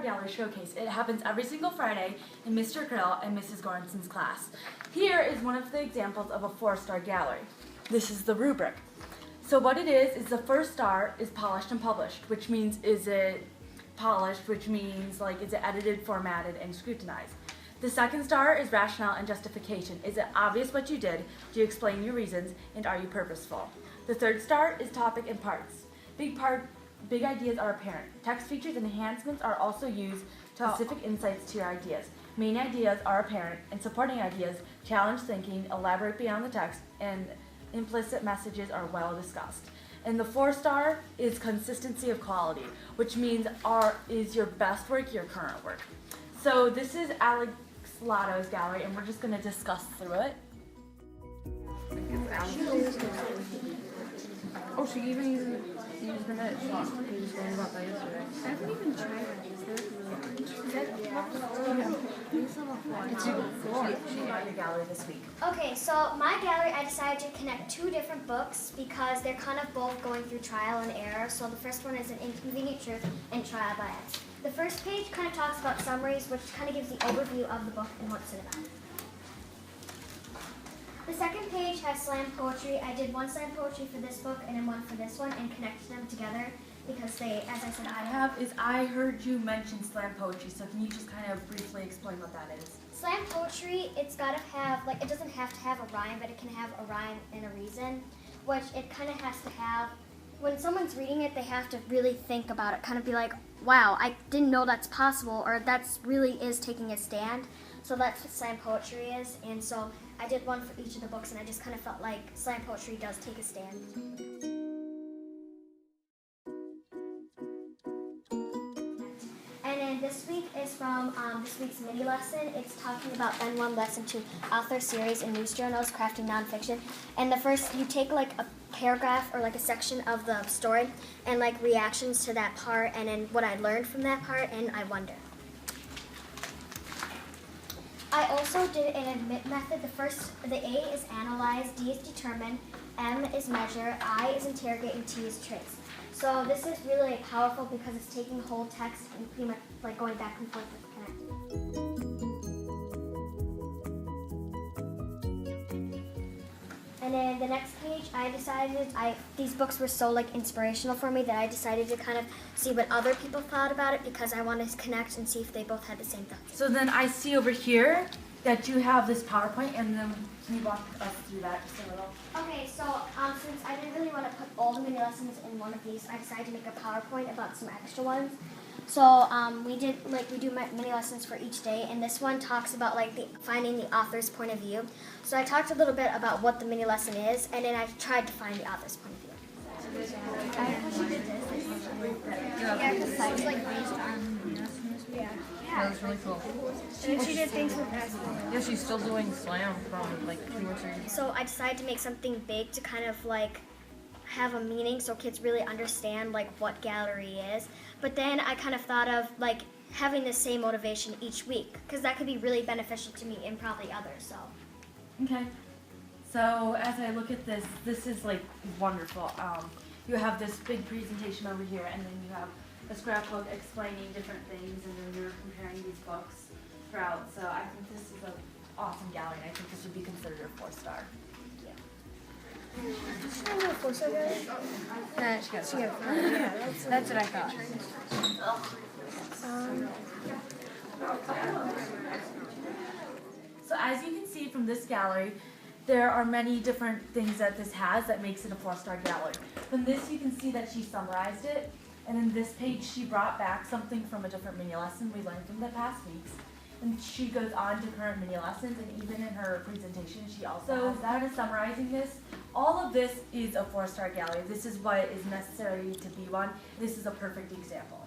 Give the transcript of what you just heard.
Gallery Showcase. It happens every single Friday in Mr. Krill and Mrs. Goranson's class. Here is one of the examples of a 4-star gallery. This is the rubric. So what it is the first star is polished and published, which means is it polished, which means like is it edited, formatted, and scrutinized. The second star is rationale and justification. Is it obvious what you did? Do you explain your reasons? And are you purposeful? The third star is topic and parts. Big ideas are apparent. Text features and enhancements are also used to specific insights to your ideas. Main ideas are apparent, and supporting ideas challenge thinking, elaborate beyond the text, and implicit messages are well discussed. And the 4-star is consistency of quality, which means is your best work your current work. So this is Alex Lotto's gallery, and we're just going to discuss through it. Oh, she even used the net. She was going about that yesterday. I haven't even tried it. It's your floor. She had a gallery this week. Okay, so my gallery, I decided to connect 2 different books because they're kind of both going through trial and error. So the first one is An Inconvenient Truth and Trial by X. The first page kind of talks about summaries, which kind of gives the overview of the book and what's it about. The second page has slam poetry. I did one slam poetry for this book and then one for this one and connected them together because they, as I said, I heard you mention slam poetry, so can you just kind of briefly explain what that is? Slam poetry, it's got to have, like, it doesn't have to have a rhyme, but it can have a rhyme and a reason, which it kind of has to have. When someone's reading it, they have to really think about it, kind of be like, wow, I didn't know that's possible, or that's really is taking a stand. So that's what slam poetry is, and so I did one for each of the books, and I just kind of felt like slam poetry does take a stand. And then this week is from this week's mini lesson. It's talking about N1 Lesson 2, Author Series in News Journals, Crafting Nonfiction. And the first, you take like a paragraph or like a section of the story and like reactions to that part and then what I learned from that part and I wonder. I also did an admit method. The A is analyze, D is determine, M is measure, I is interrogate, and T is trace. So this is really powerful because it's taking the whole text and pretty much like going back and forth with connecting. And then the next page, these books were so like inspirational for me that I decided to kind of see what other people thought about it because I wanted to connect and see if they both had the same thoughts. So then I see over here that you have this PowerPoint, and then can you walk us through that just a little? Okay, so since I didn't really want to put all the mini lessons in one of these, I decided to make a PowerPoint about some extra ones. So we do mini lessons for each day, and this one talks about like finding the author's point of view. So I talked a little bit about what the mini lesson is, and then I tried to find the author's point of view. That was really cool. And she did things with us. Yeah, she's still doing slam from like 2 or 3. So I decided to make something big to kind of like have a meaning so kids really understand like what gallery is. But then I kind of thought of like having the same motivation each week because that could be really beneficial to me and probably others. So. Okay. So as I look at this, this is like wonderful. You have this big presentation over here, and then you have a scrapbook explaining different things, and then you're comparing these books throughout. So I think this is an awesome gallery, and I think this would be considered a 4-star. That's what I thought. So as you can see from this gallery, there are many different things that this has that makes it a 4-star gallery. From this you can see that she summarized it, and in this page she brought back something from a different mini lesson we learned from the past weeks. And she goes on to current mini lessons, and even in her presentation she also has that. Summarizing this, all of this is a 4-star gallery. This is what is necessary to be one. This is a perfect example.